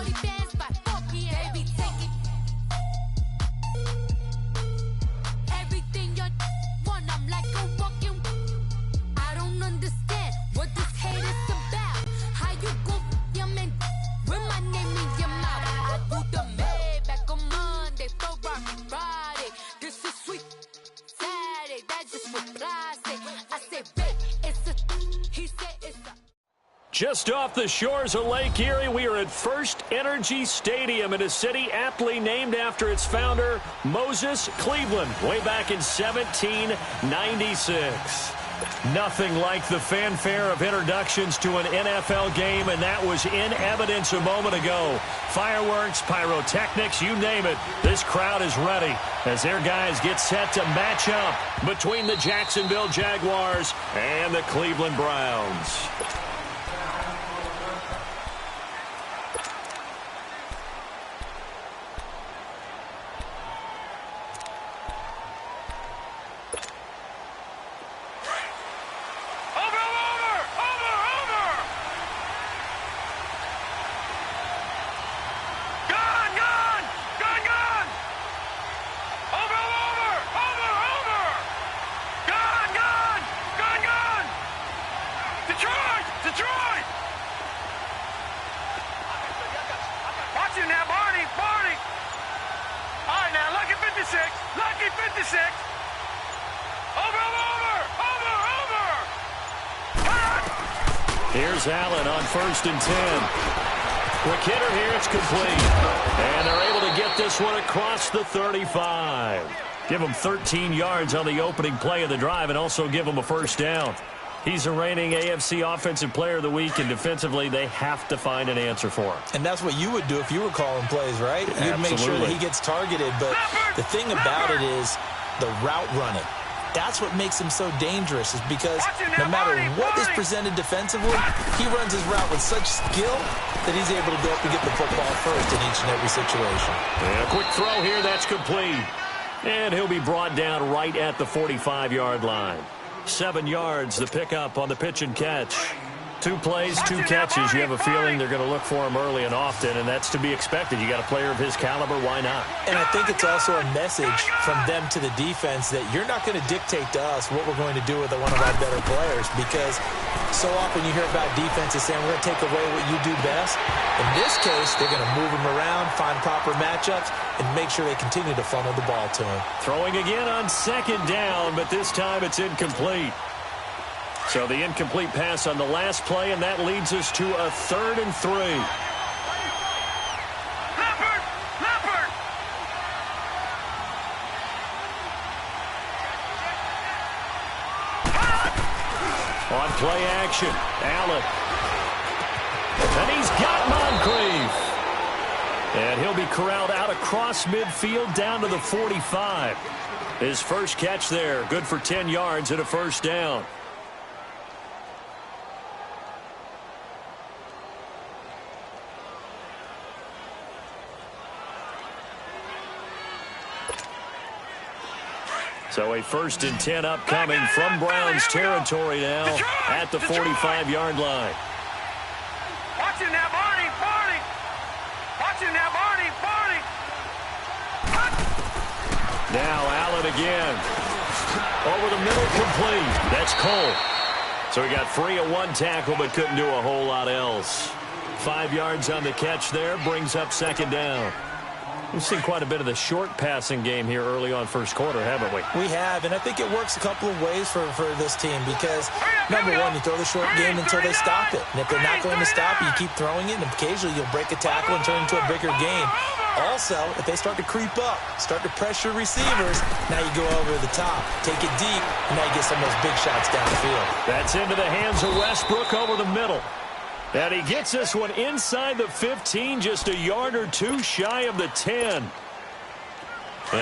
CHKITUP215's by 4 p.m. Baby, take it. Everything you want, I'm like a walking. I don't understand what this hate is about. How you go your man with my name in your mouth? I do the Maybach on Monday, Ferrari Friday. This is sweet Saturday, that's just what I say. I say, babe, it's a. He said it's a. Just off the shores of Lake Erie, we are at First Energy Stadium in a city aptly named after its founder, Moses Cleveland, way back in 1796. Nothing like the fanfare of introductions to an NFL game, and that was in evidence a moment ago. Fireworks, pyrotechnics, you name it. This crowd is ready as their guys get set to match up between the Jacksonville Jaguars and the Cleveland Browns. Lucky 56. Over. Here's Allen on 1st and 10. Quick hitter here, it's complete. And they're able to get this one across the 35. Give him 13 yards on the opening play of the drive and also give him a first down. He's the reigning AFC Offensive Player of the Week, and defensively, they have to find an answer for him. And that's what you would do if you were calling plays, right? You'd make sure that he gets targeted. But the thing about it is the route running. That's what makes him so dangerous, is because no matter what is presented defensively, he runs his route with such skill that he's able to go up and get the football first in each and every situation. And a quick throw here, that's complete. And he'll be brought down right at the 45-yard line. 7 yards, the pickup on the pitch and catch. 2 plays, 2 catches. You have a feeling they're going to look for him early and often, and that's to be expected. You got a player of his caliber, why not? And I think it's also a message from them to the defense that you're not going to dictate to us what we're going to do with one of our better players, because so often you hear about defenses saying we're going to take away what you do best. In this case, they're going to move him around, find proper matchups, and make sure they continue to funnel the ball to him. Throwing again on 2nd down, but this time it's incomplete. So the incomplete pass on the last play, and that leads us to a 3rd and 3. Leopard! On play action, Allen. And he's got Moncrief. And he'll be corralled out across midfield down to the 45. His first catch there, good for 10 yards and a first down. So a 1st and 10 upcoming from Browns territory now at the 45-yard line. Watching now, Barney. Watching now, Barney. Now Allen again. Over the middle, complete. That's Cole. So he got free of 1 tackle but couldn't do a whole lot else. 5 yards on the catch there, brings up 2nd down. We've seen quite a bit of the short passing game here early on first quarter, haven't we? We have, and I think it works a couple of ways for this team because, number one, you throw the short game until they stop it. And if they're not going to stop it, you keep throwing it, and occasionally you'll break a tackle and turn it into a bigger game. Also, if they start to creep up, start to pressure receivers, now you go over the top, take it deep, and now you get some of those big shots downfield. That's into the hands of Westbrook over the middle. And he gets this one inside the 15, just a yard or 2 shy of the 10. And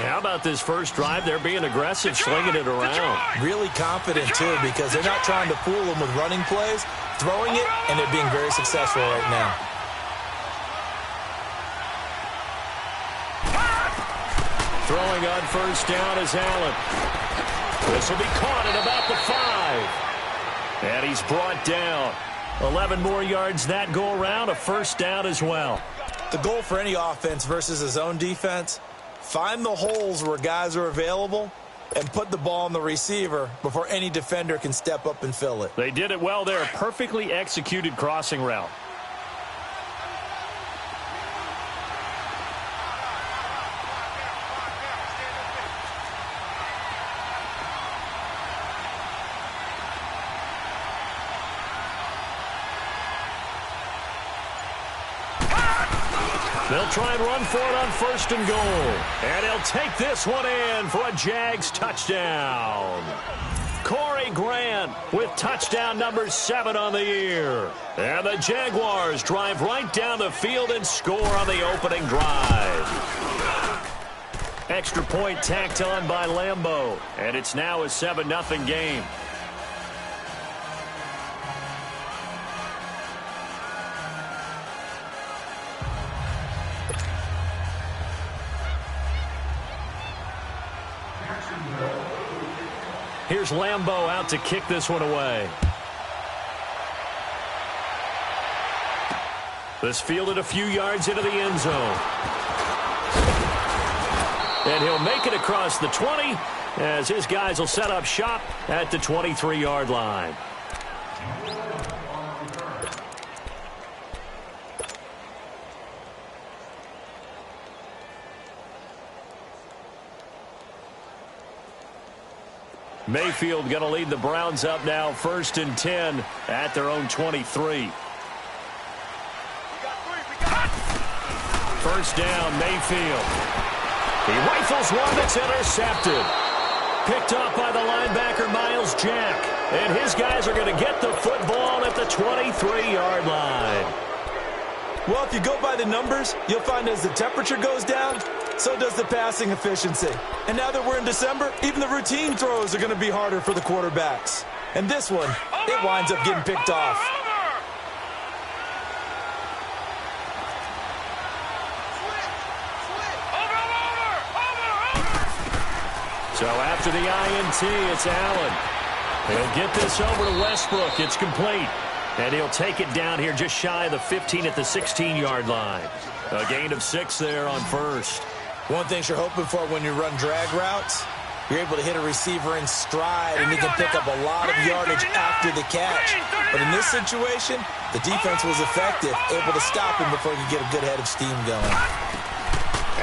how about this first drive? They're being aggressive, slinging it around. Really confident, too, because they're not trying to fool them with running plays, throwing it, and they're being very successful right now. Throwing on first down is Allen. This will be caught at about the 5. And he's brought down. 11 more yards that go around, a first down as well. The goal for any offense versus a zone defense, find the holes where guys are available and put the ball on the receiver before any defender can step up and fill it. They did it well there. Perfectly executed crossing route. They'll try and run for it on 1st and goal. And he'll take this one in for a Jags touchdown. Corey Grant with touchdown number 7 on the year. And the Jaguars drive right down the field and score on the opening drive. Extra point tacked on by Lambeau. And it's now a 7-0 game. Here's Lambeau out to kick this one away. This fielded a few yards into the end zone. And he'll make it across the 20 as his guys will set up shop at the 23-yard line. Mayfield going to lead the Browns up now, 1st and 10 at their own 23. 1st down, Mayfield. He rifles one that's intercepted. Picked off by the linebacker, Miles Jack. And his guys are going to get the football at the 23-yard line. Well, if you go by the numbers, you'll find as the temperature goes down, so does the passing efficiency. And now that we're in December, even the routine throws are going to be harder for the quarterbacks. And this one, it winds up getting picked off. So after the INT, it's Allen. He'll get this over to Westbrook. It's complete. And he'll take it down here just shy of the 15 at the 16-yard line. A gain of 6 there on 1st. One thing you're hoping for when you run drag routes, you're able to hit a receiver in stride and he can pick up a lot of yardage after the catch. But in this situation, the defense was effective, able to stop him before he could get a good head of steam going.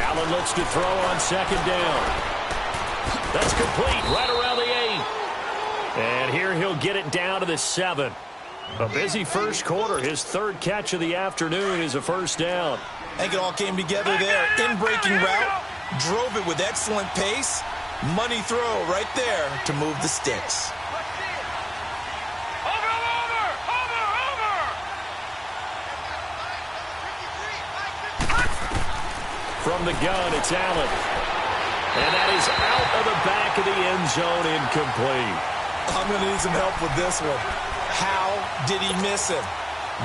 Allen looks to throw on 2nd down. That's complete right around the 8. And here he'll get it down to the 7. A busy first quarter. His 3rd catch of the afternoon is a 1st down. I think it all came together there. In-breaking route, drove it with excellent pace. Money throw right there to move the sticks. From the gun, it's Allen. And that is out of the back of the end zone, incomplete. I'm going to need some help with this one. How did he miss him?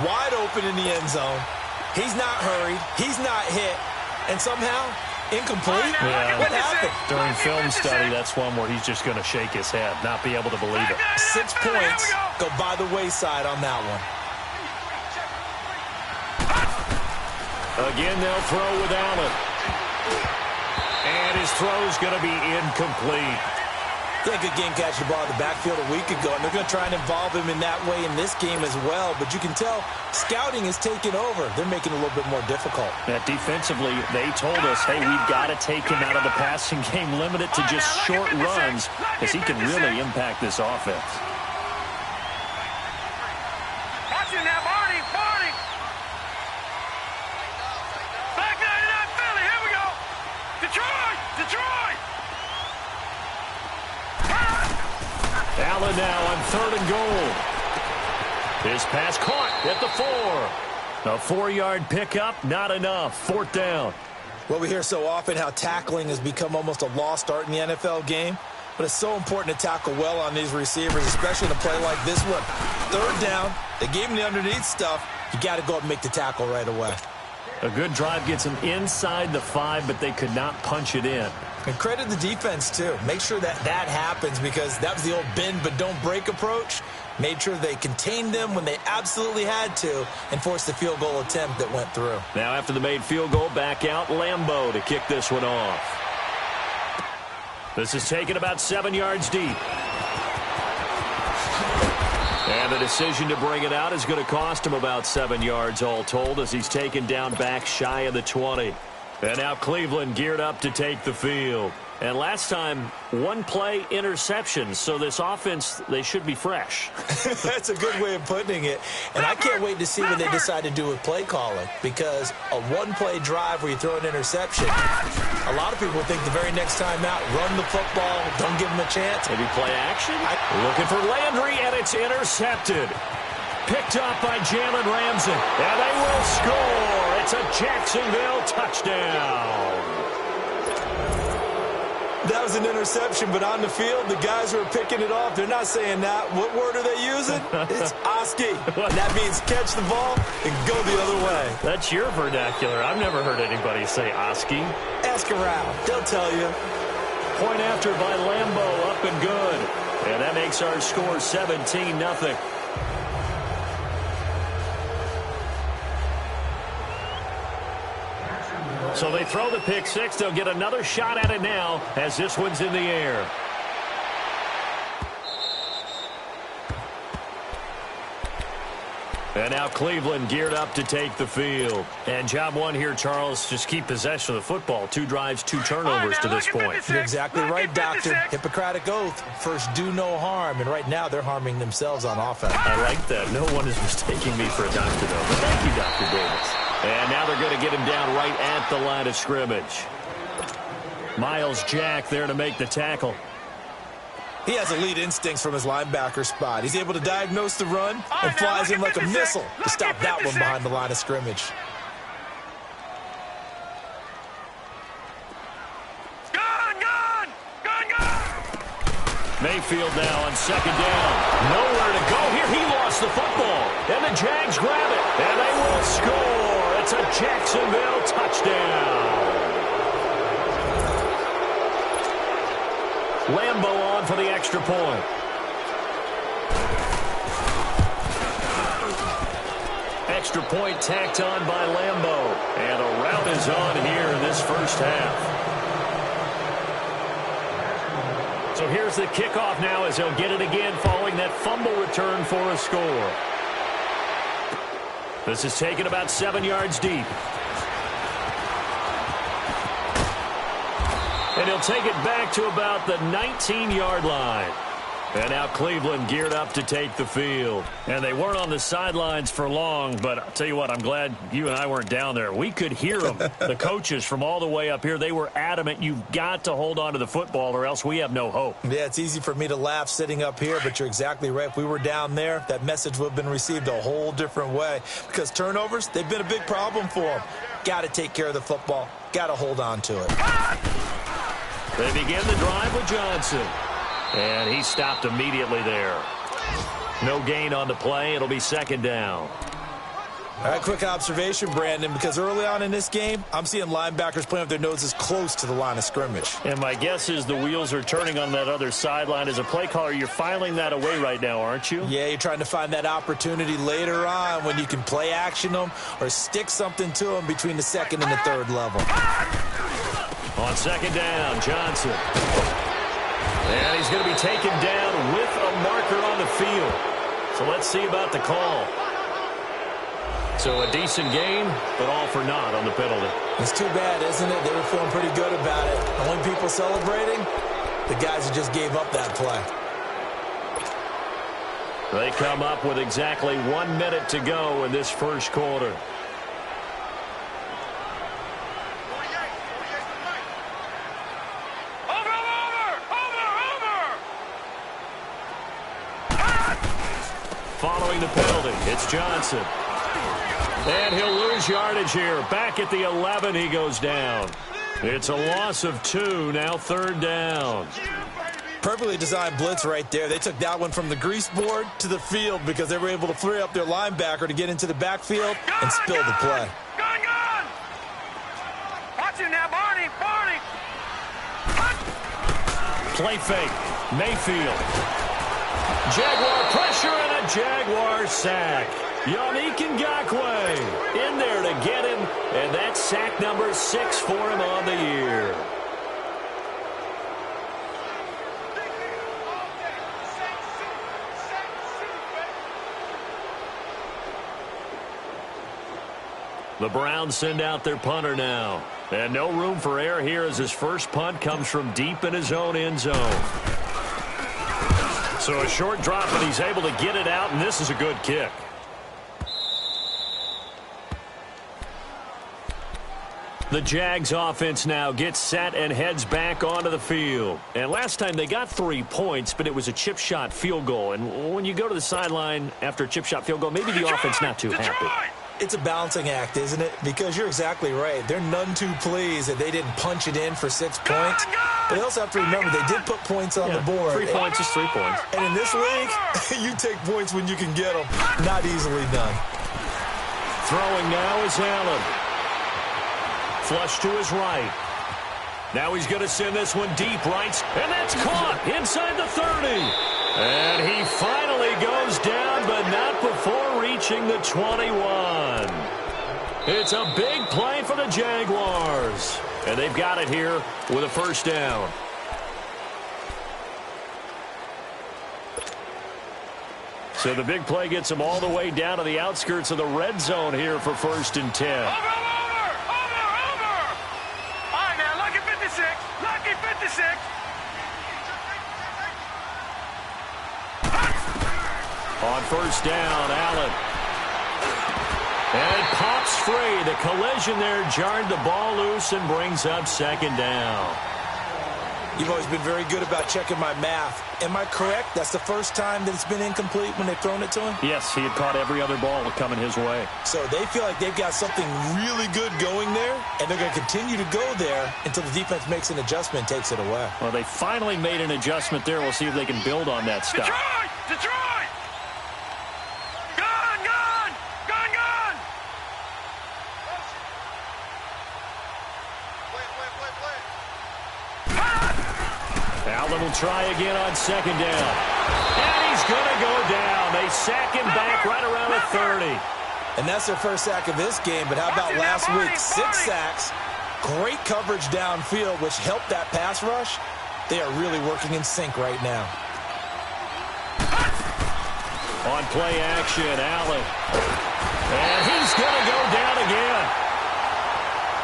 Wide open in the end zone. He's not hurried. He's not hit. And somehow, incomplete? Yeah. What happened? During film study, that's one where he's just going to shake his head, not be able to believe it. 6 points go by the wayside on that one. Again, they'll throw with Allen. And his throw's going to be incomplete. Yeah, good game catching the ball in the backfield a week ago, and they're going to try and involve him in that way in this game as well. But you can tell scouting is taking over. They're making it a little bit more difficult. Defensively, they told us, hey, we've got to take him out of the passing game, limit it to just short runs, because he can really impact this offense. Watching that, Marty. Back 99 Philly, here we go. Detroit. Allen now on 3rd and goal. His pass caught at the 4. A 4-yard pickup, not enough. 4th down. Well, we hear so often how tackling has become almost a lost art in the NFL game, but it's so important to tackle well on these receivers, especially in a play like this one. 3rd down, they gave him the underneath stuff. You got to go up and make the tackle right away. A good drive gets them inside the 5, but they could not punch it in. And credit the defense, too. Make sure that happens, because that was the old bend but don't break approach. Made sure they contained them when they absolutely had to and forced the field goal attempt that went through. Now after the made field goal, back out Lambeau to kick this one off. This is taken about 7 yards deep. And the decision to bring it out is going to cost him about 7 yards all told, as he's taken down back shy of the 20. And now Cleveland geared up to take the field. And last time, one play interception. So this offense, they should be fresh. That's a good way of putting it. And I can't wait to see what they decide to do with play calling, because a one-play drive where you throw an interception, a lot of people think the very next time out, run the football, don't give them a chance. Maybe play action? Looking for Landry, and it's intercepted. Picked up by Jalen Ramsey. And they will score. It's a Jacksonville touchdown. That was an interception, but on the field, the guys who are picking it off, they're not saying that. What word are they using? It's Oski. That means catch the ball and go the other way. That's your vernacular. I've never heard anybody say Oski. Ask around. They'll tell you. Point after by Lambeau, up and good. And that makes our score 17-0. So they throw the pick six. They'll get another shot at it now as this one's in the air. And now Cleveland geared up to take the field. And job one here, Charles, just keep possession of the football. 2 drives, 2 turnovers to this point. You're exactly right, Doctor. Hippocratic oath. First, do no harm. And right now, they're harming themselves on offense. I like that. No one is mistaking me for a doctor, though. But thank you, Dr. Davis. And now they're going to get him down right at the line of scrimmage. Miles Jack there to make the tackle. He has elite instincts from his linebacker spot. He's able to diagnose the run and flies in like a missile to stop that one behind the line of scrimmage. Mayfield now on second down. Nowhere to go here. He lost the football. And the Jags grab it. And they will score. It's a Jacksonville touchdown. Lambeau on for the extra point. Extra point tacked on by Lambeau. And a rout is on here in this first half. So here's the kickoff now as they'll get it again following that fumble return for a score. This is taken about 7 yards deep. And he'll take it back to about the 19-yard line. And now Cleveland geared up to take the field. And they weren't on the sidelines for long, but I'll tell you what, I'm glad you and I weren't down there. We could hear them, the coaches from all the way up here. They were adamant, you've got to hold on to the football or else we have no hope. Yeah, it's easy for me to laugh sitting up here, but you're exactly right. If we were down there, that message would have been received a whole different way. Because turnovers, they've been a big problem for them. Got to take care of the football. Got to hold on to it. They begin the drive with Johnson. And he stopped immediately there. No gain on the play. It'll be second down. All right, quick observation, Brandon, because early on in this game, I'm seeing linebackers playing with their noses close to the line of scrimmage. And my guess is the wheels are turning on that other sideline. As a play caller, you're filing that away right now, aren't you? Yeah, you're trying to find that opportunity later on when you can play action them or stick something to them between the second and the third level. On second down, Johnson. And he's going to be taken down with a marker on the field. So let's see about the call. So a decent game, but all for naught on the penalty. It's too bad, isn't it? They were feeling pretty good about it. The only people celebrating, the guys who just gave up that play. They come up with exactly 1 minute to go in this first quarter. Following the penalty, it's Johnson. And he'll lose yardage here. Back at the 11, he goes down. It's a loss of 2, now third down. Perfectly designed blitz right there. They took that one from the grease board to the field because they were able to free up their linebacker to get into the backfield and spill the play. Watch it now, Barney. Barney. Play fake. Mayfield. Jaguar pressure and a Jaguar sack. Yannick Ngakoue in there to get him, and that's sack number 6 for him on the year. The Browns send out their punter now. And no room for error here as his first punt comes from deep in his own end zone. So a short drop, and he's able to get it out, and this is a good kick. The Jags offense now gets set and heads back onto the field. And last time they got 3 points, but it was a chip shot field goal. And when you go to the sideline after a chip shot field goal, maybe the offense not too happy. It's a balancing act, isn't it? Because you're exactly right. They're none too pleased that they didn't punch it in for 6 points. But they also have to remember they did put points on the board. 3 points is 3 points. And in this league, you take points when you can get them. Not easily done. Throwing now is Allen. Flush to his right. Now he's going to send this one deep right. And that's caught inside the 30. And he finally goes down, but not before reaching the 21. It's a big play for the Jaguars. And they've got it here with a first down. So the big play gets them all the way down to the outskirts of the red zone here for 1st and 10. Over. All right, now, lucky 56. Lucky 56. On first down, Allen. And it pops free. The collision there jarred the ball loose and brings up 2nd down. You've always been very good about checking my math. Am I correct? That's the first time that it's been incomplete when they've thrown it to him? Yes, he had caught every other ball coming his way. So they feel like they've got something really good going there, and they're going to continue to go there until the defense makes an adjustment and takes it away. Well, they finally made an adjustment there. We'll see if they can build on that stuff. Detroit! Allen will try again on 2nd down. And he's going to go down. They sack him back right around the 30. And that's their first sack of this game, but how about last week? 6 sacks, great coverage downfield, which helped that pass rush. They are really working in sync right now. On play action, Allen. And he's going to go down again.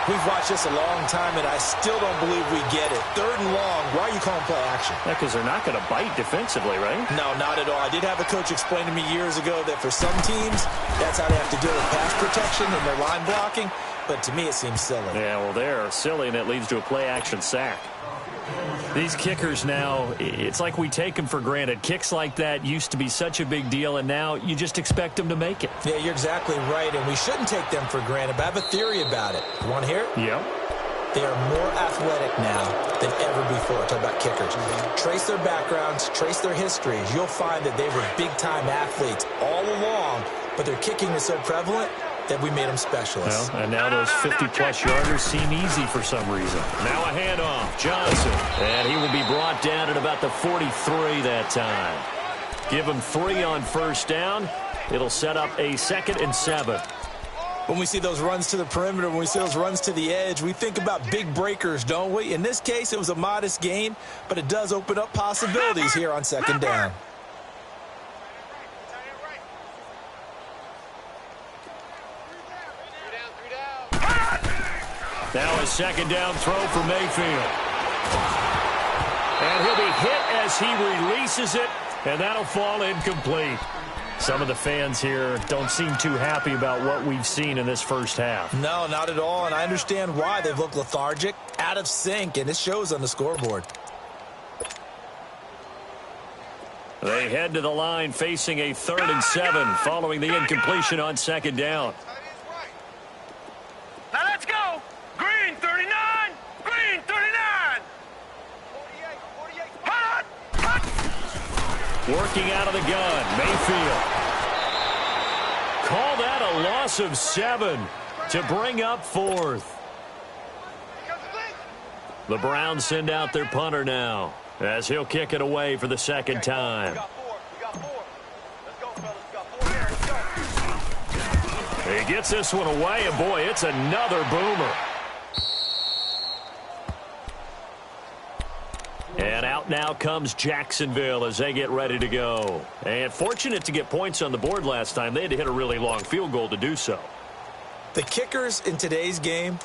We've watched this a long time, and I still don't believe we get it. 3rd and long. Why are you calling play action? Yeah, because they're not going to bite defensively, right? No, not at all. I did have a coach explain to me years ago that for some teams, that's how they have to deal with pass protection and their line blocking. But to me, it seems silly. Yeah, well, they're silly, and it leads to a play action sack. These kickers now, it's like we take them for granted. Kicks like that used to be such a big deal, and now you just expect them to make it. Yeah, you're exactly right, and we shouldn't take them for granted, but I have a theory about it. You want to hear it? Yeah. They are more athletic now than ever before. Talk about kickers. Trace their backgrounds, trace their histories. You'll find that they were big-time athletes all along, but their kicking is so prevalent that we made them specialists. Well, and now those 50-plus yarders seem easy for some reason. Now a handoff, Johnson. And he will be brought down at about the 43 that time. Give him 3 on first down. It'll set up a 2nd and 7. When we see those runs to the perimeter, when we see those runs to the edge, we think about big breakers, don't we? In this case, it was a modest gain, but it does open up possibilities here on 2nd down. Now a 2nd down throw for Mayfield. And he'll be hit as he releases it, and that'll fall incomplete. Some of the fans here don't seem too happy about what we've seen in this first half. No, not at all, and I understand why. They've looked lethargic, out of sync, and it shows on the scoreboard. They head to the line facing a 3rd and 7 following the incompletion on 2nd down. Now let's go. Green 39. Green 39. 48. Hot. Working out of the gun, Mayfield. Call that a loss of 7 to bring up 4th. The Browns send out their punter now as he'll kick it away for the second time. He gets this one away, and boy, it's another boomer. And out now comes Jacksonville as they get ready to go. And fortunate to get points on the board last time. They had to hit a really long field goal to do so. The kickers in today's game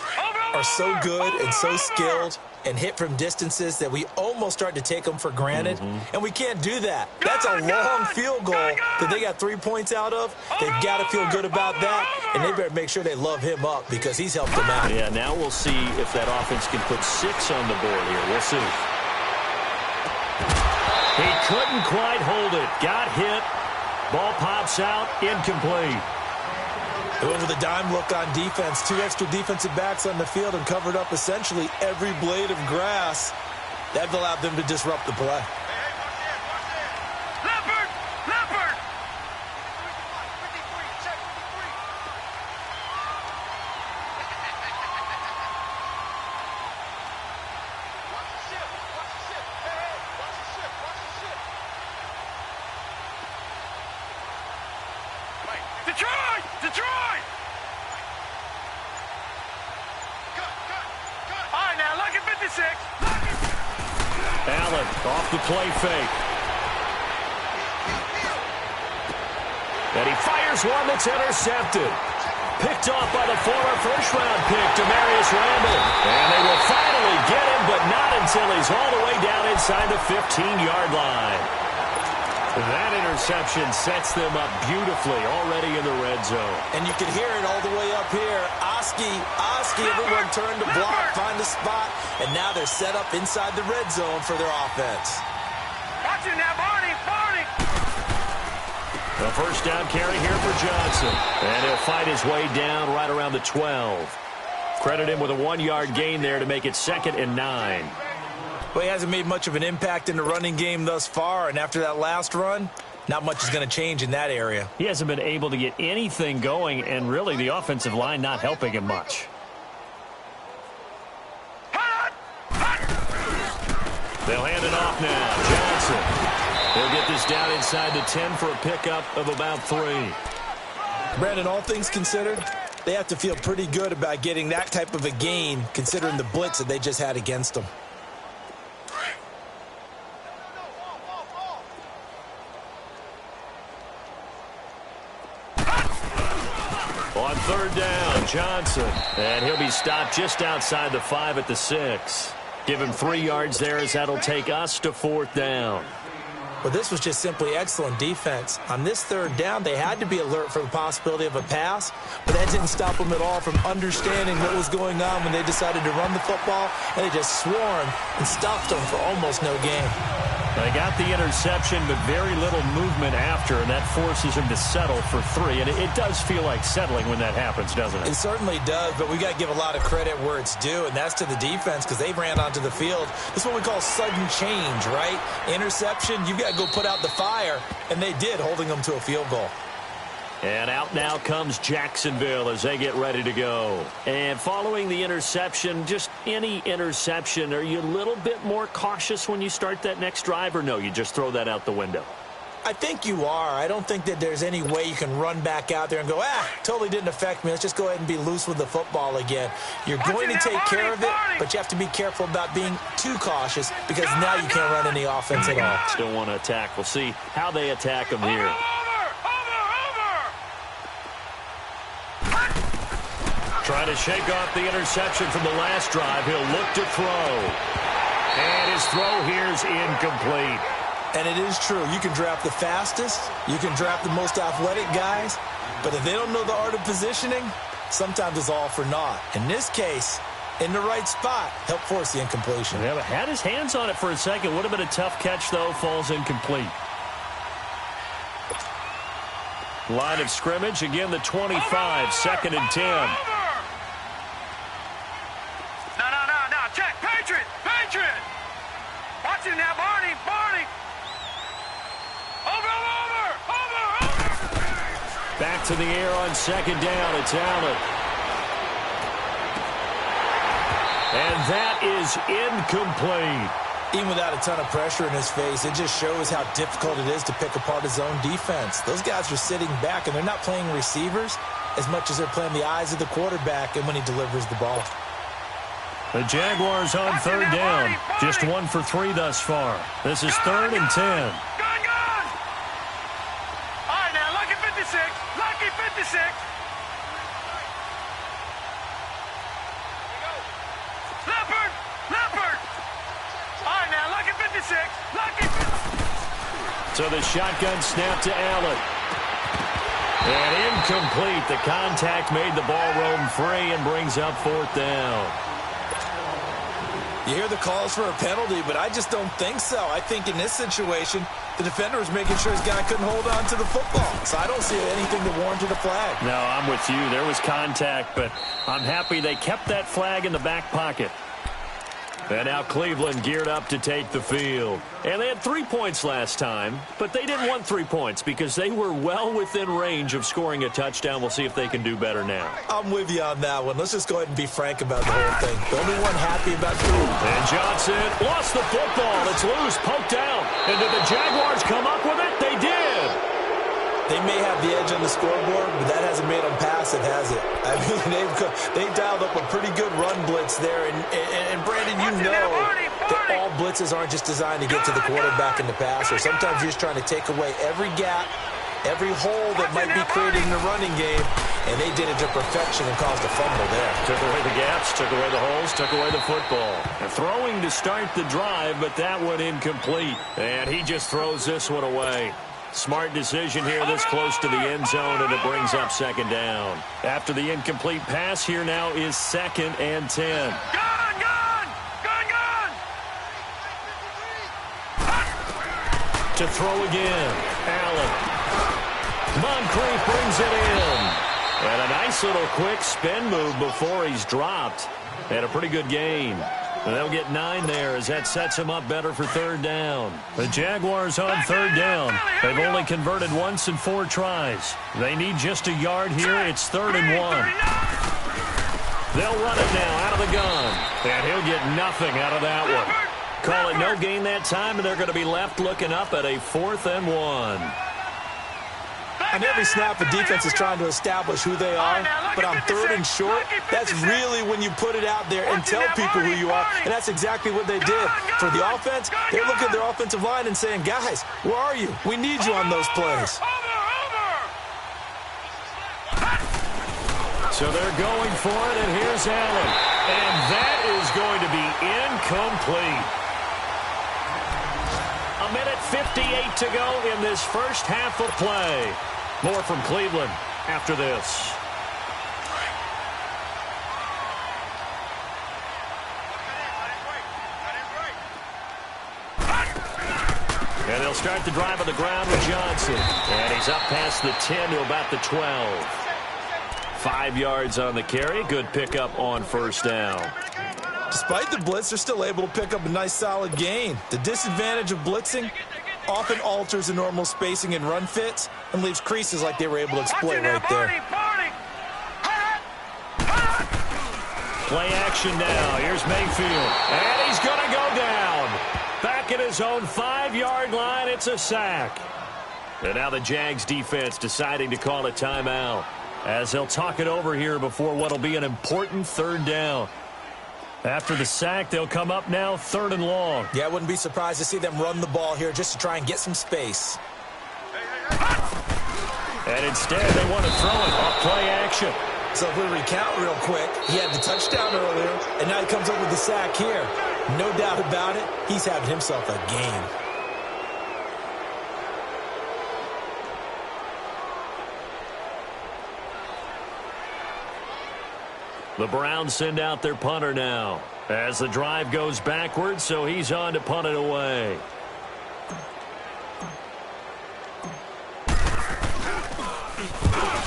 are so good and so skilled and hit from distances that we almost start to take them for granted. And we can't do that. That's a long field goal that they got 3 points out of. They've got to feel good about that, and they better make sure they love him up because he's helped them out. Yeah, now we'll see if that offense can put 6 on the board here. We'll see. He couldn't quite hold it. Got hit. Ball pops out. Incomplete. They went with a dime look on defense. 2 extra defensive backs on the field and covered up essentially every blade of grass. That allowed them to disrupt the play. Leopard! Leopard! Detroit! Detroit! All right, now, look at 56. Allen off the play fake. And he fires one that's intercepted. Picked off by the former first-round pick, Demarius Randall. And they will finally get him, but not until he's all the way down inside the 15-yard line. That interception sets them up beautifully already in the red zone. And you can hear it all the way up here. Oski, everyone turned to block, find a spot, and now they're set up inside the red zone for their offense. Watch it now, Barney! Barney! A first down carry here for Johnson. And he'll fight his way down right around the 12. Credit him with a 1-yard gain there to make it 2nd and 9. Well, he hasn't made much of an impact in the running game thus far, and after that last run, not much is going to change in that area. He hasn't been able to get anything going, and really the offensive line not helping him much. They'll hand it off now. Johnson. He'll get this down inside the 10 for a pickup of about 3. Brandon, all things considered, they have to feel pretty good about getting that type of a gain, considering the blitz that they just had against them. On 3rd down, Johnson. And he'll be stopped just outside the 5 at the 6. Give him 3 yards there as that'll take us to 4th down. Well, this was just simply excellent defense. On this 3rd down, they had to be alert for the possibility of a pass, but that didn't stop them at all from understanding what was going on when they decided to run the football, and they just swarmed and stopped them for almost no gain. They got the interception, but very little movement after, and that forces him to settle for 3. And it does feel like settling when that happens, doesn't it? It certainly does, but we got to give a lot of credit where it's due, and that's to the defense because they ran onto the field. This is what we call sudden change, right? Interception, you got to go put out the fire, and they did, holding them to a field goal. And out now comes Jacksonville as they get ready to go. And following the interception, just any interception, are you a little bit more cautious when you start that next drive, or no, you just throw that out the window? I think you are. I don't think that there's any way you can run back out there and go, totally didn't affect me. Let's just go ahead and be loose with the football again. You're going to take care of it, but you have to be careful about being too cautious because now you can't run any offense at all. Still want to attack. We'll see how they attack them here. Trying to shake off the interception from the last drive. He'll look to throw. And his throw here is incomplete. And it is true. You can draft the fastest. You can draft the most athletic guys. But if they don't know the art of positioning, sometimes it's all for naught. In this case, in the right spot, helped force the incompletion. Yeah, but had his hands on it for a second. Would have been a tough catch, though. Falls incomplete. Line of scrimmage. Again, the 25. 2nd and 10. Check, Patriot! Patriot! Watch it now, Barney! Barney! Over! Back to the air on 2nd down. It's Allen. And that is incomplete. Even without a ton of pressure in his face, it just shows how difficult it is to pick apart his own defense. Those guys are sitting back, and they're not playing receivers as much as they're playing the eyes of the quarterback and when he delivers the ball. The Jaguars on third down. Just 1 for 3 thus far. This is 3rd and 10. Gone! All right, now, lucky 56. Lucky 56. Leopard! Leopard! All right, now, lucky 56. Lucky 56. So the shotgun snap to Allen. And incomplete. The contact made the ball roam free and brings up 4th down. You hear the calls for a penalty, but I just don't think so. I think in this situation, the defender was making sure his guy couldn't hold on to the football. So I don't see anything that warranted a flag. No, I'm with you. There was contact, but I'm happy they kept that flag in the back pocket. And now Cleveland geared up to take the field. And they had 3 points last time, but they didn't want 3 points because they were well within range of scoring a touchdown. We'll see if they can do better now. I'm with you on that one. Let's just go ahead and be frank about the whole thing. The only one happy about the move. And Johnson lost the football. It's loose, poked out. And did the Jaguars come up with it? They did. They may have the edge on the scoreboard, but that hasn't made them passive, has it? I mean, they've dialed up a pretty good run blitz there. And Brandon, you know that all blitzes aren't just designed to get to the quarterback and the passer. Sometimes you're just trying to take away every gap, every hole that might be created in the running game, and they did it to perfection and caused a fumble there. Took away the gaps, took away the holes, took away the football. And throwing to start the drive, but that one incomplete. And he just throws this one away. Smart decision here this close to the end zone, and it brings up 2nd down. After the incomplete pass, here now is 2nd and 10. Gone! Gone! Gone! Gone! To throw again. Allen. Moncrief brings it in. And a nice little quick spin move before he's dropped. And a pretty good gain. And they'll get 9 there as that sets them up better for 3rd down. The Jaguars on 3rd down. They've only converted once in 4 tries. They need just a yard here. It's 3rd and 1. They'll run it now out of the gun. And he'll get nothing out of that one. Call it no gain that time, and they're going to be left looking up at a 4th and 1. On every snap, the defense is trying to establish who they are, but on 3rd and short, that's really when you put it out there and tell people who you are, and that's exactly what they did. For the offense, they're looking at their offensive line and saying, guys, where are you? We need you on those plays. So they're going for it, and here's Allen. And that is going to be incomplete. 1:58 to go in this first half of play. More from Cleveland after this. And they'll start the drive on the ground with Johnson. And he's up past the 10 to about the 12. 5 yards on the carry. Good pickup on 1st down. Despite the blitz, they're still able to pick up a nice solid gain. The disadvantage of blitzing often alters the normal spacing and run fits and leaves creases like they were able to exploit right there. Play action now. Here's Mayfield. And he's going to go down. Back at his own 5-yard line. It's a sack. And now the Jags defense deciding to call a timeout as they'll talk it over here before what will be an important 3rd down. After the sack, they'll come up now 3rd and long. Yeah, I wouldn't be surprised to see them run the ball here just to try and get some space. And instead, they want to throw it off play action. So if we recount real quick, he had the touchdown earlier, and now he comes up with the sack here. No doubt about it, he's having himself a game. The Browns send out their punter now as the drive goes backwards, so he's on to punt it away.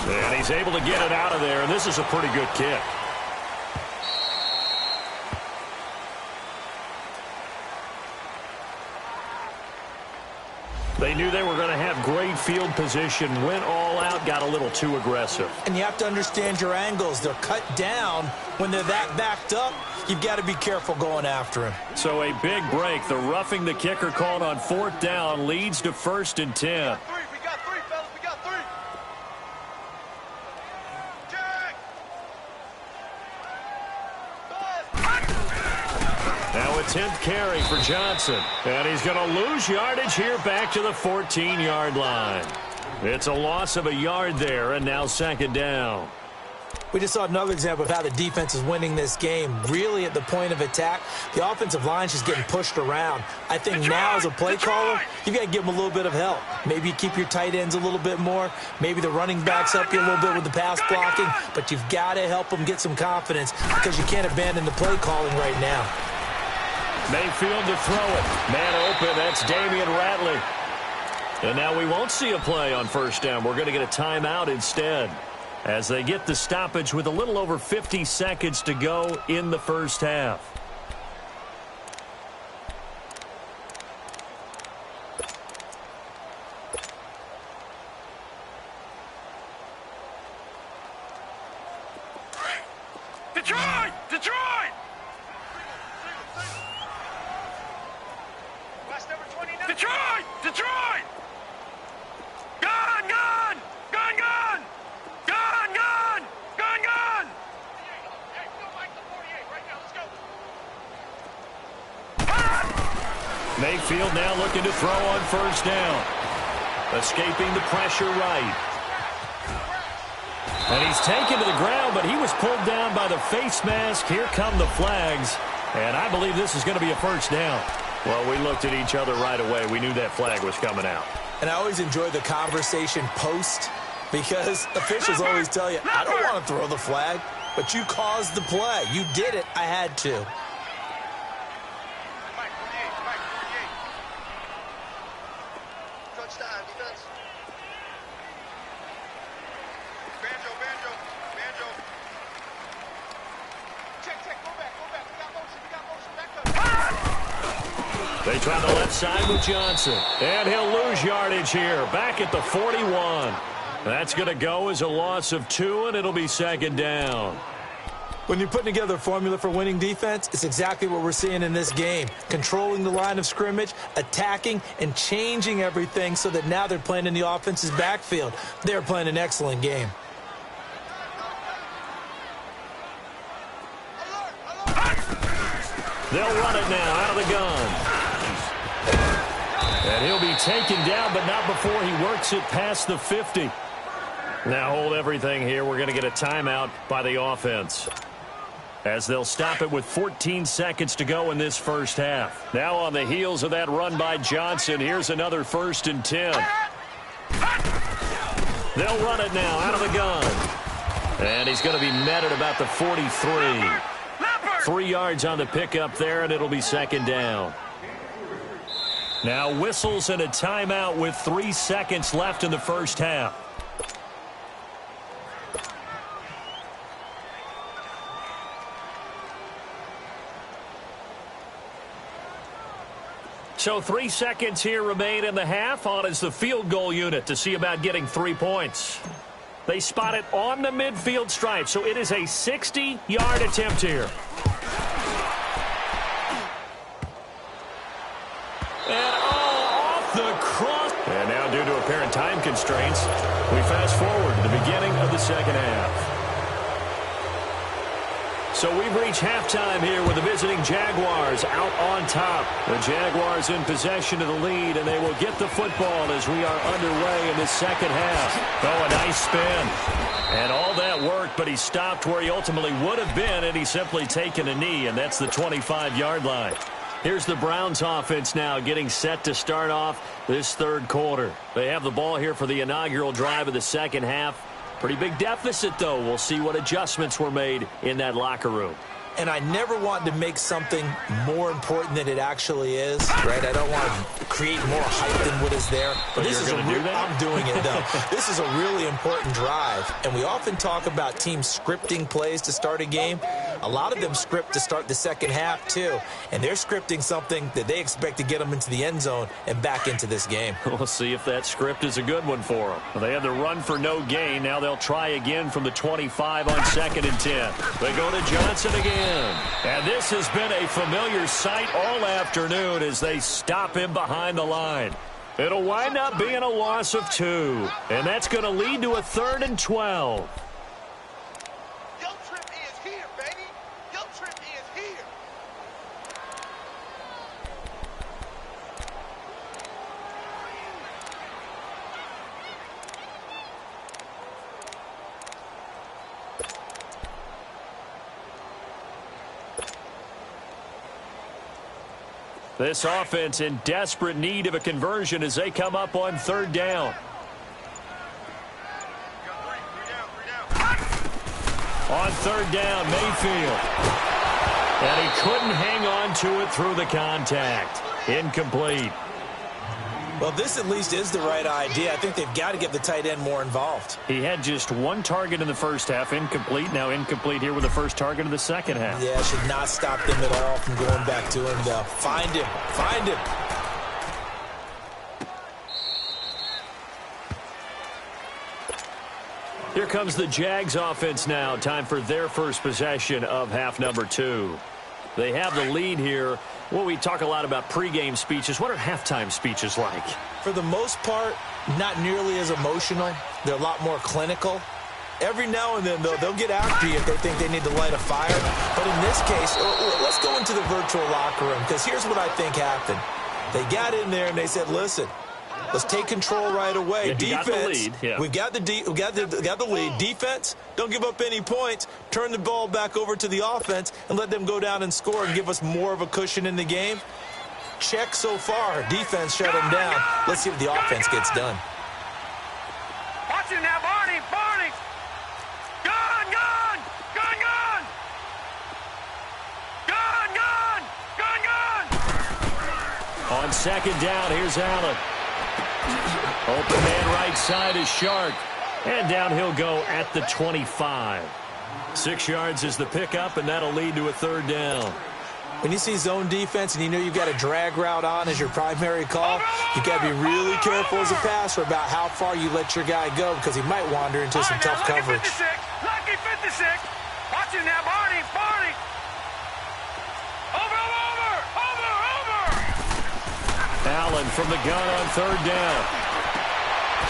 And he's able to get it out of there, and this is a pretty good kick. They knew they were going to have great field position, went all out, got a little too aggressive. And you have to understand your angles. They're cut down. When they're that backed up, you've got to be careful going after him. So a big break. The roughing the kicker called on 4th down leads to 1st and 10. We got three, fellas. We got three. Now a 10th carry for Johnson. And he's going to lose yardage here back to the 14-yard line. It's a loss of a yard there, and now 2nd down. We just saw another example of how the defense is winning this game. Really at the point of attack, the offensive line's just getting pushed around. I think now as a play caller, you got to give them a little bit of help. Maybe you keep your tight ends a little bit more. Maybe the running backs help you a little bit with the pass blocking. But you've got to help them get some confidence because you can't abandon the play calling right now. Mayfield to throw it. Man open, that's Damian Ratley. And now we won't see a play on 1st down. We're going to get a timeout instead, as they get the stoppage with a little over 50 seconds to go in the 1st half. Detroit! Detroit! Detroit! Detroit! Gun! Gun! Gun! Gun! Gun! Gun! Gun! Gun! Hey, we don't like the 48 right now. Let's go. Mayfield now looking to throw on 1st down. Escaping the pressure right. And he's taken to the ground, but he was pulled down by the face mask. Here come the flags. And I believe this is going to be a 1st down. Well, we looked at each other right away. We knew that flag was coming out. And I always enjoy the conversation post because officials always tell you, I don't want to throw the flag, but you caused the play. You did it. I had to. Mike, 48. Touchdown, defense. Banjo. Check. Go back. We got motion. Back up. They try the left side with Johnson. And he'll lose yardage here. Back at the 41. That's going to go as a loss of 2, and it'll be 2nd down. When you're putting together a formula for winning defense, it's exactly what we're seeing in this game. Controlling the line of scrimmage, attacking, and changing everything so that now they're playing in the offense's backfield. They're playing an excellent game. They'll run it now out of the gun. And he'll be taken down, but not before he works it past the 50. Now hold everything here. We're going to get a timeout by the offense, as they'll stop it with 14 seconds to go in this 1st half. Now on the heels of that run by Johnson, here's another 1st and 10. They'll run it now out of the gun. And he's going to be met at about the 43. 3 yards on the pickup there, and it'll be 2nd down. Now whistles and a timeout with 3 seconds left in the 1st half. So 3 seconds here remain in the half. On is the field goal unit to see about getting 3 points. They spot it on the midfield stripe, so it is a 60-yard attempt here. And off the cross. And now due to apparent time constraints, we fast forward to the beginning of the 2nd half. So we've reached halftime here with the visiting Jaguars out on top. The Jaguars in possession of the lead, and they will get the football as we are underway in this 2nd half. Oh, a nice spin. And all that worked, but he stopped where he ultimately would have been, and he's simply taken a knee, and that's the 25-yard line. Here's the Browns offense now getting set to start off this 3rd quarter. They have the ball here for the inaugural drive of the 2nd half. Pretty big deficit, though. We'll see what adjustments were made in that locker room. And I never want to make something more important than it actually is, right? I don't want to create more hype than what is there. But this is I'm doing it, though. This is a really important drive. And we often talk about teams scripting plays to start a game. a lot of them script to start the second half too, and they're scripting something that they expect to get them into the end zone and back into this game. We'll see if that script is a good one for them. Well, they had the run for no gain. Now they'll try again from the 25 on 2nd and 10. They go to Johnson again. And this has been a familiar sight all afternoon as they stop him behind the line. It'll wind up being a loss of 2. And that's going to lead to a 3rd and 12. This offense in desperate need of a conversion as they come up on 3rd down. On 3rd down, Mayfield. And he couldn't hang on to it through the contact. Incomplete. Well, this at least is the right idea. I think they've got to get the tight end more involved. He had just 1 target in the first half, incomplete. Now incomplete here with the first target of the second half. Yeah, should not stop them at all from going back to him, though. Find him. Find him. Here comes the Jags offense now. Time for their first possession of half number 2. They have the lead here. Well, we talk a lot about pregame speeches. What are halftime speeches like? For the most part, not nearly as emotional. They're a lot more clinical. Every now and then, though, they'll get after you if they think they need to light a fire. But in this case, let's go into the virtual locker room, because here's what I think happened. They got in there and they said, listen, let's take control right away. Defense, got the lead. Yeah. We've got the lead. Defense, don't give up any points. Turn the ball back over to the offense and let them go down and score and give us more of a cushion in the game. Check so far. Defense shut them down. Let's see what the offense gets done. Watch it now, Barney. Barney. Gun, gun. Gun, gun. Gun, gun. Gun, gun. On 2nd down, here's Allen. Open man right side is Shark. And down he'll go at the 25. 6 yards is the pickup, and that'll lead to a 3rd down. When you see zone defense and you know you've got a drag route on as your primary call, you've got to be really careful as a passer about how far you let your guy go, because he might wander into some tough coverage. Lucky 56. Watch it now, Barney. Barney. Over. Allen from the gun on 3rd down.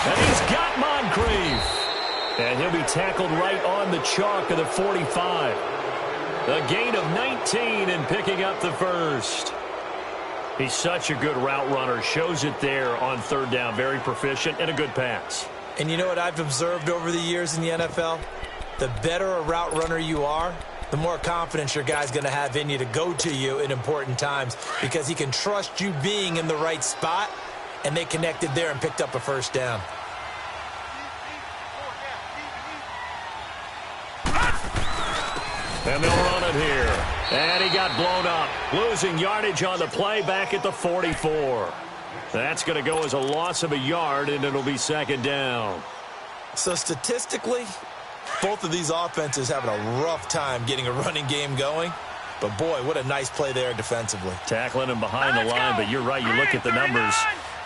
And he's got Moncrief. And he'll be tackled right on the chalk of the 45. A gain of 19 and picking up the first. He's such a good route runner. Shows it there on 3rd down. Very proficient and a good pass. And you know what I've observed over the years in the NFL? The better a route runner you are, the more confidence your guy's going to have in you to go to you in important times, because he can trust you being in the right spot, and they connected there and picked up a 1st down. And they'll run it here. And he got blown up. Losing yardage on the play back at the 44. That's going to go as a loss of a yard, and it'll be 2nd down. So statistically, both of these offenses having a rough time getting a running game going. But, boy, what a nice play there defensively. Tackling him behind the line, but you're right. You look at the numbers.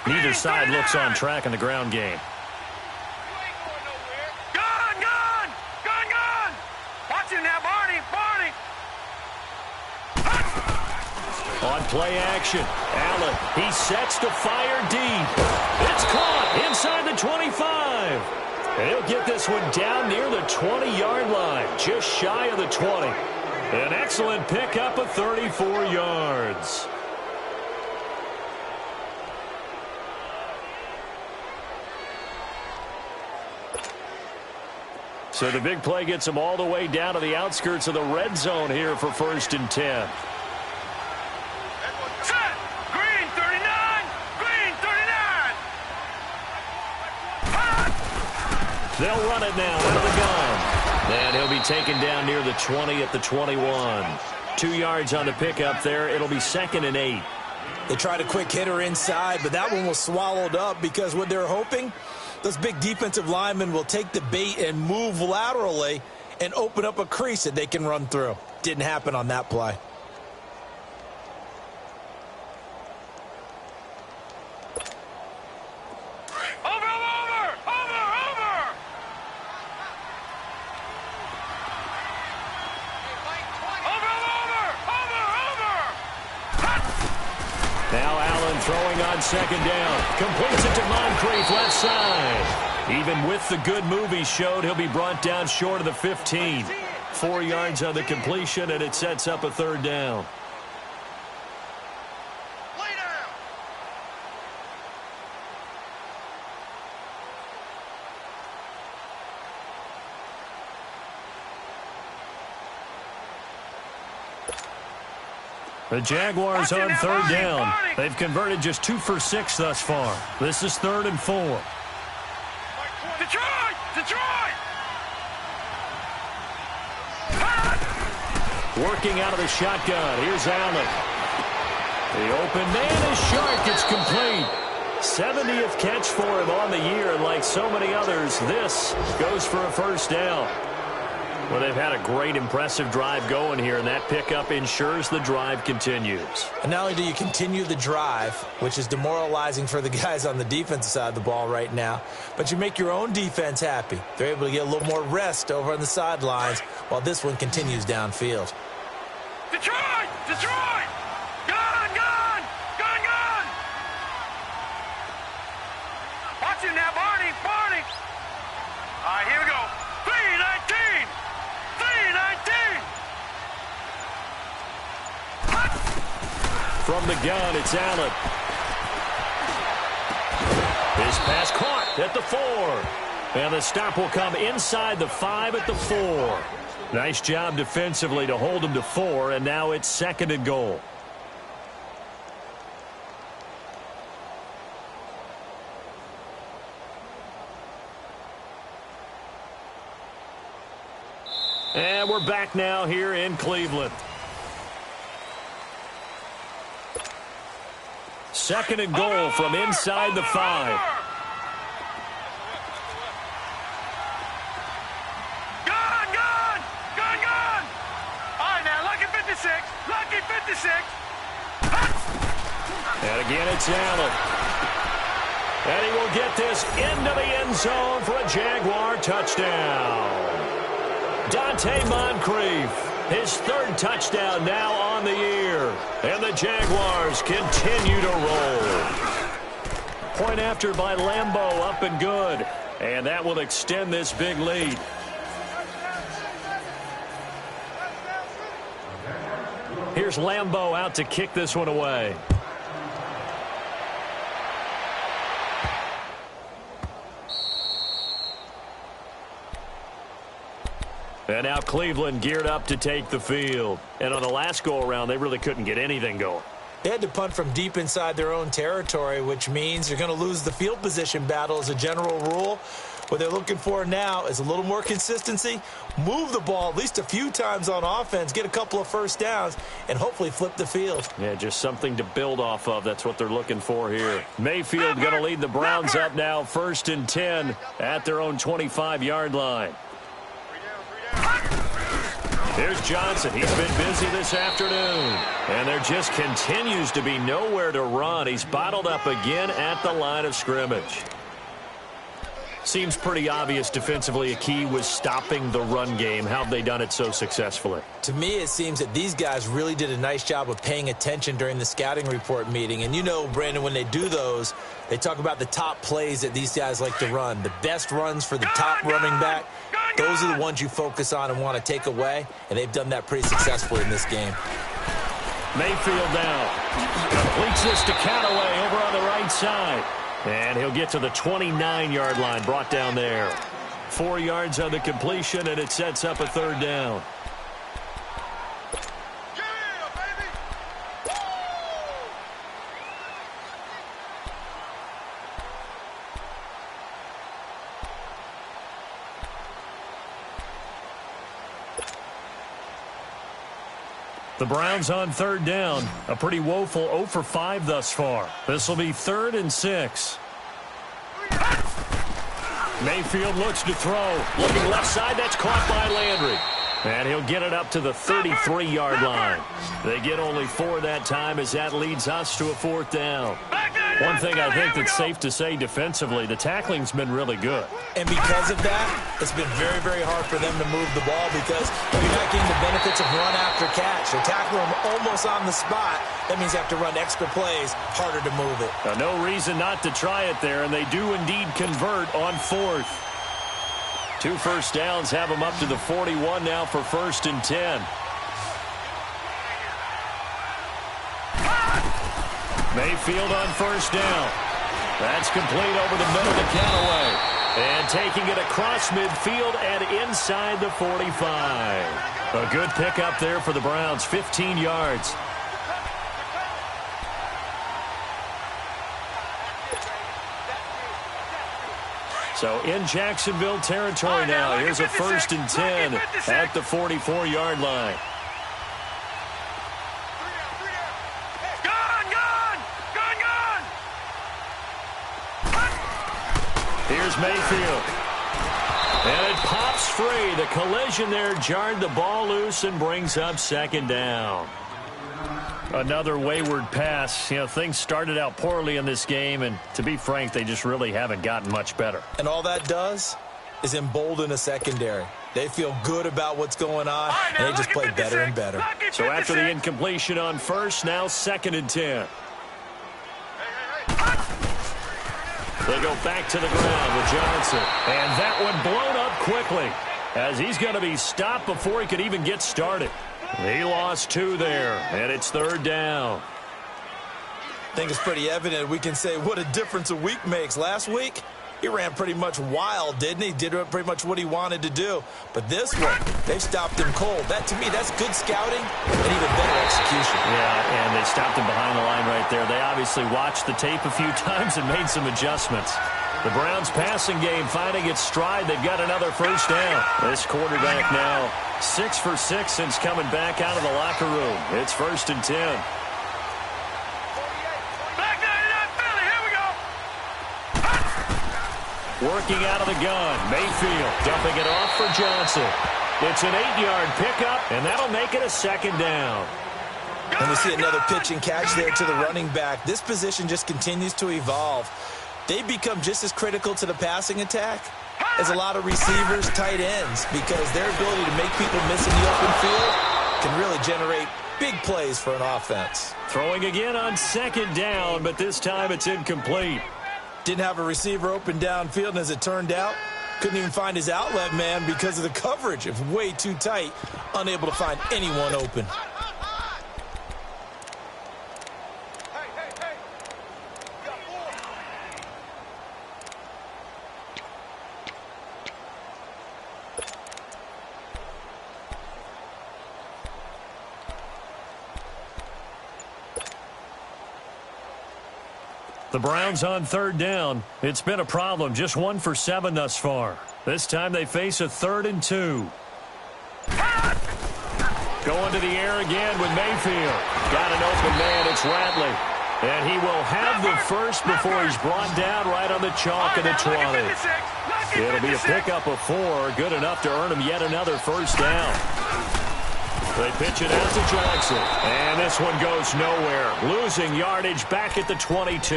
Neither side looks on track in the ground game. On play action, Allen, he sets to fire deep. It's caught inside the 25. And he'll get this one down near the 20-yard line, just shy of the 20. An excellent pickup of 34 yards. So the big play gets him all the way down to the outskirts of the red zone here for 1st and 10. They'll run it now out of the gun. And he'll be taken down near the 20 at the 21. 2 yards on the pickup there. It'll be 2nd and 8. They tried a quick hitter inside, but that one was swallowed up, because what they're hoping, those big defensive linemen will take the bait and move laterally and open up a crease that they can run through. Didn't happen on that play. Throwing on second down. Completes it to Moncrief, left side. Even with the good move he showed, he'll be brought down short of the 15. 4 yards on the completion, and it sets up a third down. The Jaguars on third down. They've converted just 2 for 6 thus far. This is 3rd and 4. Detroit! Detroit! Working out of the shotgun. Here's Allen. The open man is Shark. It's complete. 70th catch for him on the year, and like so many others, this goes for a first down. Well, they've had a great, impressive drive going here, and that pickup ensures the drive continues. And not only do you continue the drive, which is demoralizing for the guys on the defensive side of the ball right now, but you make your own defense happy. They're able to get a little more rest over on the sidelines while this one continues downfield. Detroit! Detroit! Gun! Gun! Gun! Gun! Watch him now, Barney! Barney! All right, here we go. 3-19! 3-19! From the gun, it's Allen. His pass caught at the 4. And the stop will come inside the 5 at the 4. Nice job defensively to hold him to 4, and now it's 2nd and goal. And we're back now here in Cleveland. 2nd and goal from inside the 5. Gun! Gun! Gun! Gun! All right, now, lucky 56. Lucky 56. And again, it's Allen. And he will get this into the end zone for a Jaguar touchdown. Dante Moncrief, his 3rd touchdown now on the year. And the Jaguars continue to roll. Point after by Lambeau, up and good. And that will extend this big lead. Here's Lambeau out to kick this one away. And now Cleveland geared up to take the field. And on the last go-around, they really couldn't get anything going. They had to punt from deep inside their own territory, which means you're going to lose the field position battle as a general rule. What they're looking for now is a little more consistency, move the ball at least a few times on offense, get a couple of first downs, and hopefully flip the field. Yeah, just something to build off of. That's what they're looking for here. Mayfield going to lead the Browns up now, 1st and 10 at their own 25-yard line. Here's Johnson. He's been busy this afternoon. And there just continues to be nowhere to run. He's bottled up again at the line of scrimmage. Seems pretty obvious defensively a key was stopping the run game. How have they done it so successfully? To me, it seems that these guys really did a nice job of paying attention during the scouting report meeting. And you know, Brandon, when they do those, they talk about the top plays that these guys like to run. The best runs for the top running back, those are the ones you focus on and want to take away. And they've done that pretty successfully in this game. Mayfield now completes this to Callaway over on the right side. And he'll get to the 29-yard line, brought down there. 4 yards on the completion, and it sets up a third down. The Browns on third down. A pretty woeful 0 for 5 thus far. This will be 3rd and 6. Mayfield looks to throw. Looking left side, that's caught by Landry. And he'll get it up to the 33-yard line. They get only 4 that time as that leads us to a 4th down. One thing I think that's safe to say defensively, the tackling's been really good. And because of that, it's been very, very hard for them to move the ball because you're not getting the benefits of run after catch. They're tackling them almost on the spot. That means you have to run extra plays, harder to move it. Now, no reason not to try it there, and they do indeed convert on 4th. 2 first downs have them up to the 41 now for 1st and 10. Mayfield on 1st down. That's complete over the middle to Callaway. And taking it across midfield and inside the 45. A good pickup there for the Browns, 15 yards. So in Jacksonville territory now. Here's a 1st and 10 at the 44-yard line. Here's Mayfield. And it pops free. The collision there jarred the ball loose and brings up 2nd down. Another wayward pass. You know, things started out poorly in this game, and to be frank, they just really haven't gotten much better. And all that does is embolden a secondary. They feel good about what's going on, and they just play better and better. So after the incompletion on 1st, now 2nd and 10. They go back to the ground with Johnson. And that one blown up quickly as he's going to be stopped before he could even get started. He lost 2 there, and it's 3rd down. I think it's pretty evident we can say what a difference a week makes. Last week, he ran pretty much wild, didn't he? Did pretty much what he wanted to do. But this one, they've stopped him cold. That, to me, that's good scouting and even better execution. Yeah, and they stopped him behind the line right there. They obviously watched the tape a few times and made some adjustments. The Browns passing game finding its stride. They've got another 1st down. This quarterback now 6 for 6 since coming back out of the locker room. It's 1st and 10. Working out of the gun. Mayfield dumping it off for Johnson. It's an 8-yard pickup, and that'll make it a 2nd down. And we see another pitch and catch there to the running back. This position just continues to evolve. They become just as critical to the passing attack as a lot of receivers, tight ends, because their ability to make people miss in the open field can really generate big plays for an offense. Throwing again on 2nd down, but this time it's incomplete. Didn't have a receiver open downfield, and as it turned out, couldn't even find his outlet man because of the coverage. It was way too tight, unable to find anyone open. The Browns on 3rd down. It's been a problem. Just 1 for 7 thus far. This time they face a 3rd and 2. Going to the air again with Mayfield. Got an open man. It's Ratley. And he will have the first before he's brought down right on the chalk of the 20. It'll be a pickup of 4. Good enough to earn him yet another 1st down. They pitch it out to Johnson. And this one goes nowhere. Losing yardage back at the 22.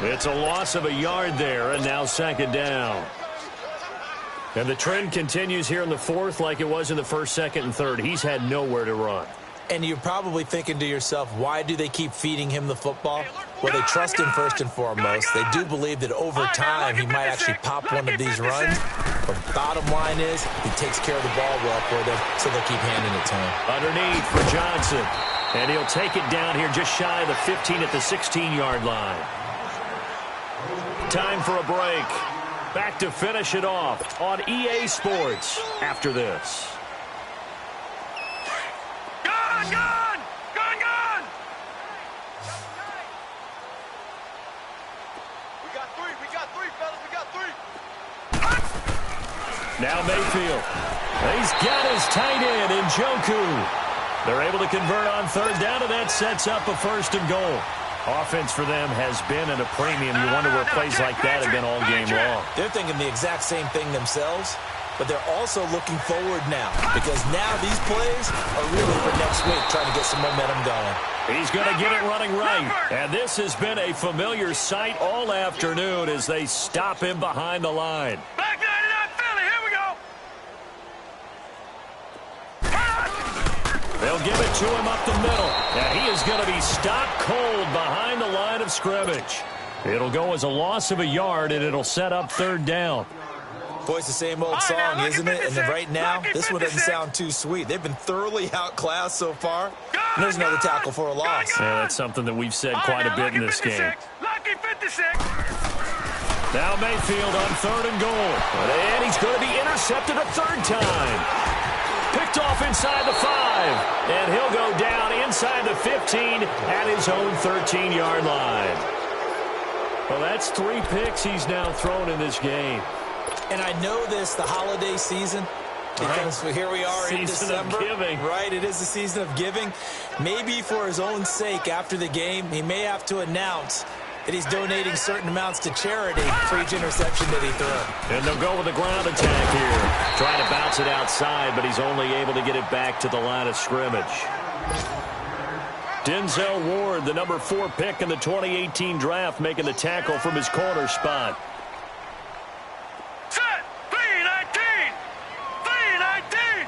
It's a loss of a yard there, and now 2nd down. And the trend continues here in the 4th like it was in the 1st, 2nd, and 3rd. He's had nowhere to run. And you're probably thinking to yourself, why do they keep feeding him the football? Well, they trust him first and foremost. They do believe that over time he might actually pop one of these runs. But bottom line is he takes care of the ball well for them, so they'll keep handing it to him. Underneath for Johnson. And he'll take it down here just shy of the 15 at the 16-yard line. Time for a break. Back to finish it off on EA Sports after this. Now Mayfield. He's got his tight end in Njoku. They're able to convert on 3rd down, and that sets up a 1st and goal. Offense for them has been at a premium. You wonder where plays like that have been all game long. They're thinking the exact same thing themselves, but they're also looking forward now because now these plays are really for next week, trying to get some momentum going. He's going to get it running right. And this has been a familiar sight all afternoon as they stop him behind the line. Back 99 Philly, here we go. They'll give it to him up the middle. And he is going to be stopped cold behind the line of scrimmage. It'll go as a loss of a yard, and it'll set up third down. Boy, it's the same old song, isn't it? And then right now, this one doesn't sound too sweet. They've been thoroughly outclassed so far. And there's another tackle for a loss. Yeah, that's something that we've said quite a bit in this game. Lucky 56. Now Mayfield on 3rd and goal. And he's going to be intercepted a third time. Picked off inside the 5. And he'll go down inside the 15 at his own 13-yard line. Well, that's 3 picks he's now thrown in this game. And I know this, the holiday season, because here we are in December. Season of giving. Right, it is the season of giving. Maybe for his own sake after the game, he may have to announce that he's donating certain amounts to charity for each interception that he threw. And they'll go with the ground attack here. Trying to bounce it outside, but he's only able to get it back to the line of scrimmage. Denzel Ward, the number 4 pick in the 2018 draft, making the tackle from his corner spot. Set. 319. 319.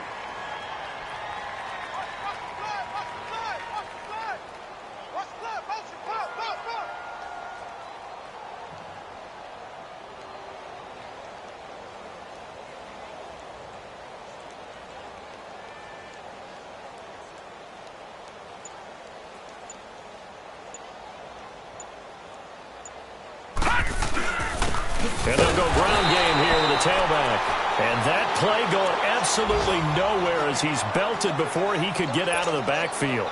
And they'll go ground game here with a tailback. And that play going absolutely nowhere as he's belted before he could get out of the backfield.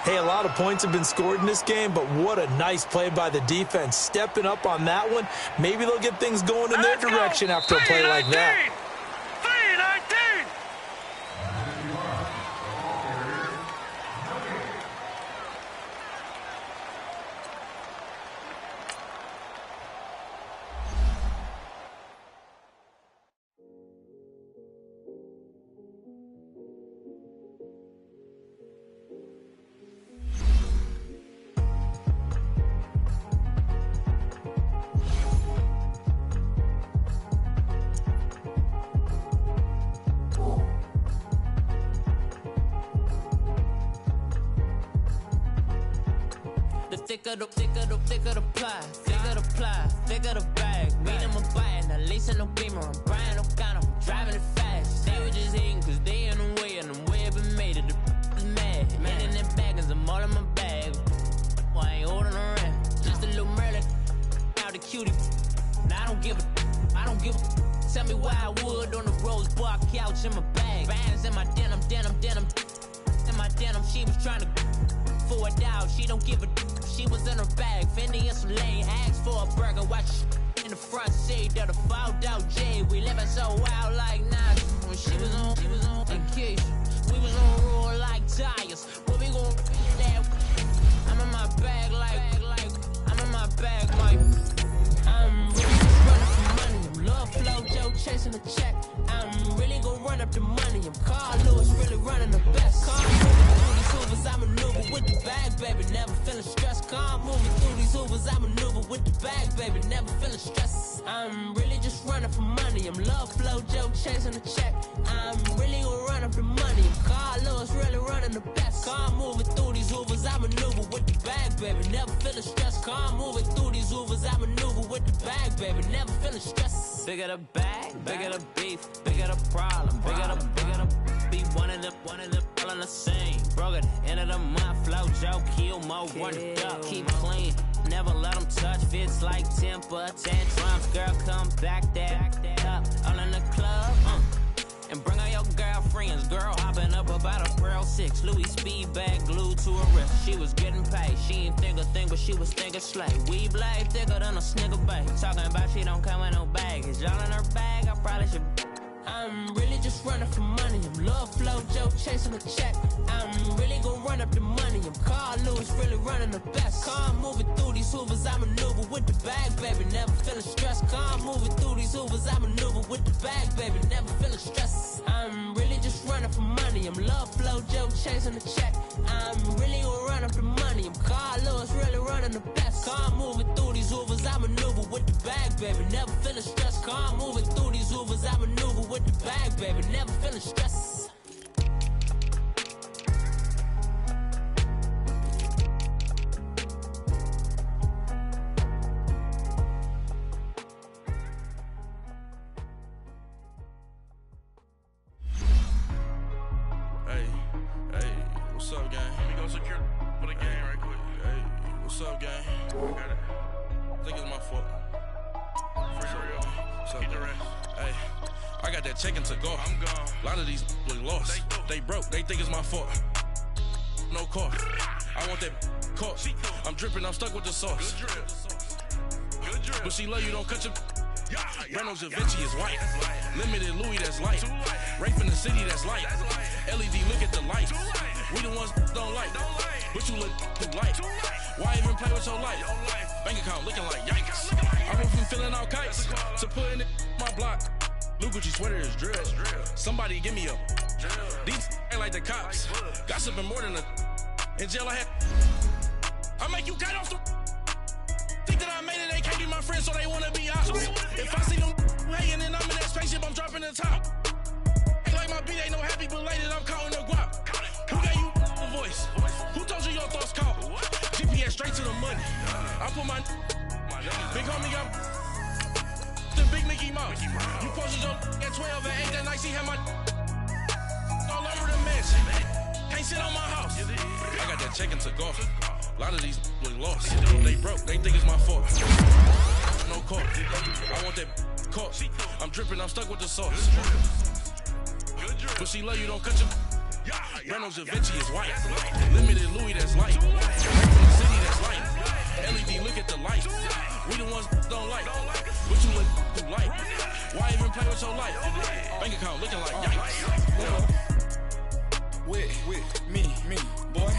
Hey, a lot of points have been scored in this game, but what a nice play by the defense. Stepping up on that one, maybe they'll get things going in their direction after a play like that. 319. Thicker the ply, thicker the bag. Meet them a buying, the lace in no beamer. I'm Brian O'Connor, driving it fast. They were just hating cause they in the way, and the way I've been made it, the is mad. Hitting them baggins, I'm all in my bag. Why I ain't holding around? Just a little Merlin, out the cutie. Now I don't give a. Tell me why I would on the rose bar couch in my bag. Bands in my denim. In my denim, she was trying to for it out. She don't give a. She was in her bag, Fendi and some lane hags for a burger. Watch in the front seat of the fouled out J. We living so wild like Nas. When she was on vacation, we was on roll like tires. What we gon' that? I'm in my bag like I'm in my bag like I'm really running for money. I'm love flow, Joe chasing the check. I'm really gon' run up the money. I'm Carl Lewis, really running the best. Carl Lewis, hoovers, I maneuver with the bag, baby. Never feeling stressed. Calm moving through these hoovers, I maneuver with the bag, baby. Never feeling stressed. I'm really just running for money. I'm love flow, Joe chasing the check. I'm really gonna run up the money. I'm Carl Lewis, really running the best. Calm moving through these hoovers, I maneuver with the bag, baby. Never feeling stressed. Calm moving through these hoovers, I maneuver with the bag, baby. Never feeling stressed. Bigger the bag, bigger the beef, bigger the problem, bigger the be one of them all in the same. Broke at the end of the month, flow, Joe, kill, mo, run it up, keep clean. Never let them touch, fits like temper, tantrums. Girl, come back that up, all in the club, and bring all your girlfriends. Girl hopping up about a Pearl 6, Louis speed bag glued to her wrist. She was getting paid, she ain't think a thing, but she was thinking slay. We blade thicker than a snigger bag. Talking about she don't come with no baggage. All in her bag, I probably should. I'm really just running for money. I'm love flow, Joe chasing the check. I'm really gonna run up the money. I'm Carl Lewis. lowest, really running the best. Come moving through these hoovers, I maneuver with the bag, baby. Never feeling stressed. Come moving through these hoovers, I maneuver with the bag, baby. Never feeling stressed. I'm really just running for money. I'm love flow, Joe chasing the check. I'm really gonna run up the money. I'm Carl Lewis, really running the best. Come moving through these hoovers, I maneuver with the bag, baby. Never feeling stressed. Come moving through these hoovers, I maneuver with the bag, baby. Never feeling stressed. What's up, gang? Let me go secure for the game right quick. Hey, what's up, gang? Got it. I think it's my fault. What's up, keep the rest. Hey, I got that check-in to go. I'm gone. A lot of these look lost. They broke. They think it's my fault. No car. I want that caught. I'm dripping. I'm stuck with the sauce. Good drip. Good drip. But she love you. Don't cut your. Reynolds Da Vinci is white. Limited Louis, that's light. Rape in the city, that's light. LED, look at the lights. We the ones don't like. But you look too light. Why even play with your life? Bank account looking like yikes. I went from filling out kites to putting it in my block. Blue Gucci sweater is drill. Somebody give me a. These ain't like the cops. Gossiping more than a. In jail I had. I make you cut off the. Think that I made it, they can't be my friends, so they wanna be out. If I see them hanging and I'm in that spaceship, I'm dropping the top. Ain't like my beat ain't no happy belated, I'm counting the guap. Who gave you a voice? Who told you your thoughts count? GPS straight to the money. I put my big homie got the big Mickey Mouse. You posted your at 12 and 8 that night, she had my all over the mansion. Can't sit on my house. I got that check-in to go. A lot of these look lost. They broke, they think it's my fault. No car. I want that caught. I'm dripping, I'm stuck with the sauce. But she love you, don't cut your. Reynolds Da Vinci is white. Limited Louis, that's light. Rape in the city, that's light. LED, look at the lights. We the ones don't like. But you look too light. Why even play with your life? Bank account looking like yikes. With me, boy.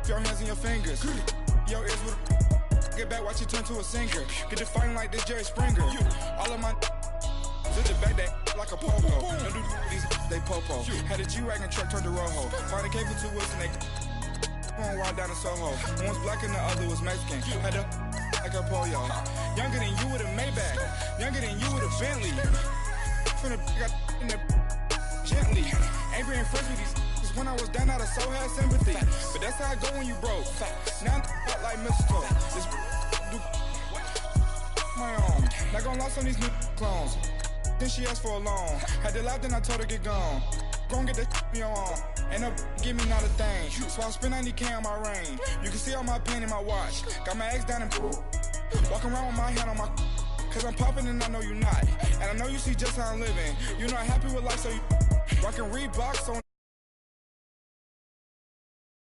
Your hands in your fingers. Your ears with get back, watch you turn to a singer. Get it fighting like this Jerry Springer. All of my to the back that like a popo. No do these they popo. Had a G-Wagon truck turned to Rojo. Find a cable 2 wheels and they going wild down in Soho. One was black and the other was Mexican. Had a like a polio. Younger than you with a Maybach. Younger than you with a Bentley. From the got in the gently. Angry and friends with these. When I was down out of soul had sympathy. But that's how I go when you broke. Now I'm like mistletoe. This do my own. Not gonna lost on these new clones. Then she asked for a loan. Had to laugh, then I told her get gone. Gon' get that me on. Ain't no give me not a thing. So I spend 90K on my ring. You can see all my pain in my watch. Got my ex down and walking around with my hand on my. Cause I'm popping and I know you not. And I know you see just how I'm living. You're not happy with life, so you rockin' Reeboks on.